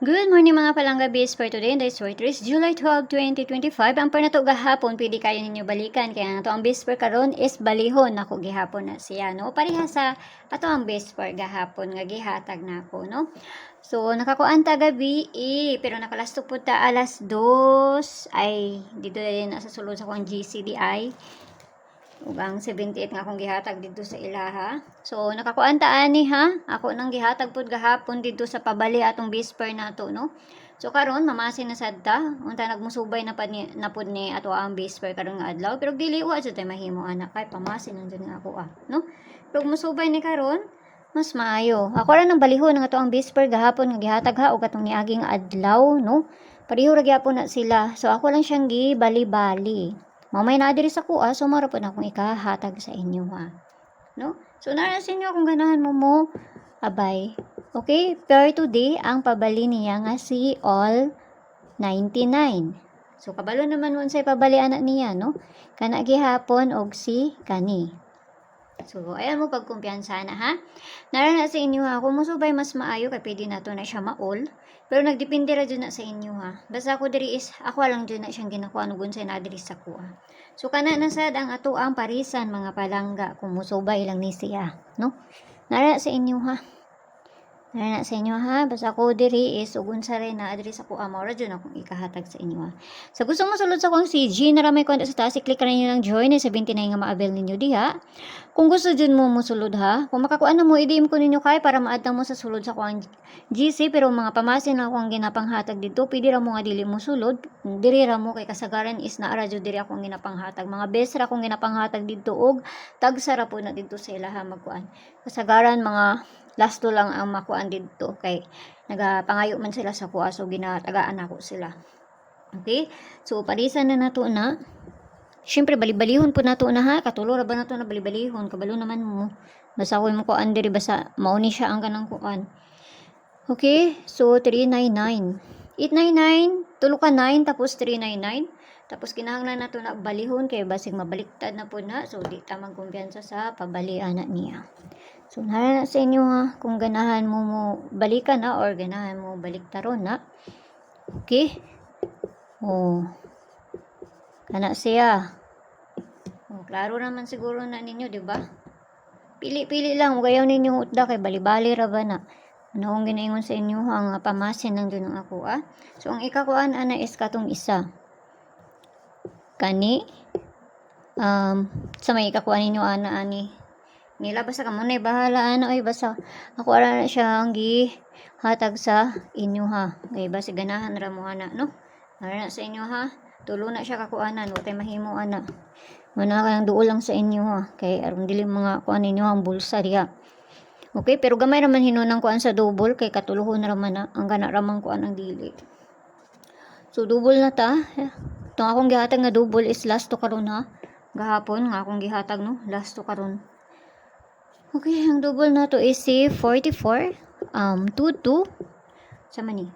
Good morning mga palanggabis for today, and this is July 12, 2025. Ang pernato gahapon, pwede kayo ninyo balikan. Kaya ang bisper karon is balihon ako gihapon na siya, no? Pareha sa ato ang bisper gahapon nga gihatag na ako, no? So, nakakuan ta gabi, pero nakalastok po ta alas 2, ay, dito din sa sulod sa kong GCDI. Ug ang 78 nga akong gihatag dito sa ilaha. So nakakuan ta ani ha. Ako nang gihatag pud gahapon dito sa pabali atong bisper nato, no. So karon mamasin na sad ta. Unta nagmusubay na pud ni ato ang bisper karon nga adlaw, pero dili wa jud tay mahimo anak kay pamasin nandiyan nga ako no. Pero musubay ni karon mas maayo. Ako ra nang balihon nga ato ang bisper gahapon nga gihatag ha ug atong niaging adlaw, no. Pareho ra gyapon na sila. So ako lang siyang gibali-bali. Mamay na diri sa kuha, so mara po na akong ikahatag sa inyo ha. No? So nara sa inyo kung ganahan mo abay. Okay, per today ang pabali niya nga si all 99. So kabalo naman mo sa pabali anak niya, no? Kana gihapon og si kani. So ayan mo pagkumpiyansa na ha. Nara na sa inyo ha, kung musubay mas maayo kay pwede na to na siya maol. Pero nagdepende ra dyan na sa inyo ha. Basta ako diri is, ako lang dyan na siyang ginakuha nugon sa na diri sa kuha. So kana na sad ang ato ang parisan mga palangga kung musubay lang ni siya, no? Nara sa inyo ha. Nara na sa inyo ha. Basta ako diri is ugon sa rin na diri sa kuha. Maura dyan akong ikahatag sa inyo ha. So gusto mo sulod sa kong CG, naramay konti sa taas, i-click ka na nyo ng join, 79 nga ma-avail ninyo diha. Kung gusto dyan mo musulod ha, kung makakuan na mo, i-DM ko ninyo kay para maadang mo sa sulod sa kuang GC, pero mga pamasin na akong ginapanghatag dito, pwede ra mo nga dili mo sulod, diri ra mo kay kasagaran is naara jud diri akong ginapanghatag. Mga best ra akong ginapanghatag dito og tagsara po na dito sa ilaha magkuan. Kasagaran mga lasto lang ang makuan dito kay nagapangayo man sila sa kuha, so ginatagaan ako sila. Okay? So parisan na nato na. Siyempre, balibalihon po nato na ha. Katulo ra ba nato na balibalihon? Kabalo naman mo. Basta ko mo kuan diri basta mauni siya ang kanang kuan. Okay? So, 399. 899, tulo ka 9, tapos 399. Tapos kinahanglan nato na balihon kay basig mabaliktad na po na. So, di ta magkumpiyansa sa pabalian na niya. So, nara na sa inyo ha. Kung ganahan mo balikan na or ganahan mo baliktaron na. Okay? Oh. Kana siya. Oh, klaro naman siguro na ninyo, di ba? Pili-pili lang, gayaw ninyo utda kay bali-bali ra ba na. Ano kung ginaingon sa inyo ang pamasin lang dun ang ako ah. So ang ikakuan ana is katong isa. Kani sa may ikakuan ninyo ana ani. Nila basta kamo na bahala ana oy basta ako ara na siya ang gihatag sa inyo ha. Kay basta ganahan ra mo ana no. Ara na sa inyo ha. Tulo na siya kakuanan, wa tay mahimo ana. Mana kang duol lang sa inyo ha. Kay aron dili mga kuan ninyo ang bulsa diha. Okay, pero gamay raman hinunang kuan sa double kay katuluhon raman na ang gana ramang kuan ang dili. So double na ta. Itong akong gihatag nga double is last to karon ha. Gahapon nga akong gihatag no, last to karon. Okay, ang double na to is si 44 22 sa mani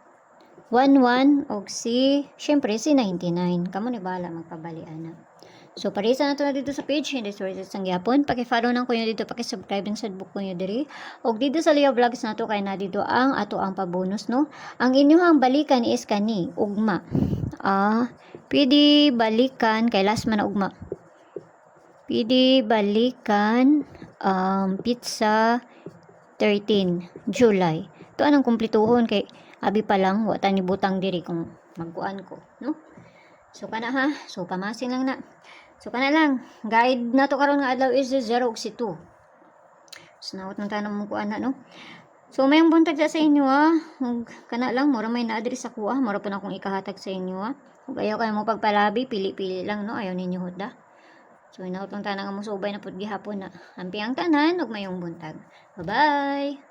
11 og si syempre si 99. Kamo ni bala magpabalian na. So parisa na to na dito sa page hindi sources ang gyapon. Paki-follow nang kuno dito, paki-subscribe ng sadbook kuno diri. Og dito sa Leo Vlogs nato kay na dito ang ato ang pabonus no. Ang inyong balikan is kani ugma. Pwede balikan kay last man na ugma. Pwede balikan pizza 13 July. To anong kumplituhon kay abi pa lang wata ni butang diri kung magkuan ko no. So kana ha, so pamasin lang na. So kana lang guide na to karon nga adlaw is 0 ug si 2. So nawat man tanong mo kuan na no. So may buntag sa inyo ha. Kana lang mura may naa diri sa kuha, mura po na akong ikahatag sa inyo ha. Ug ayaw kayo mo pagpalabi, pili-pili lang no, ayaw ninyo hudda. So inawat lang tanang mo subay na pud gihapon na. Ampi ang tanan ug mayong buntag. Bye-bye.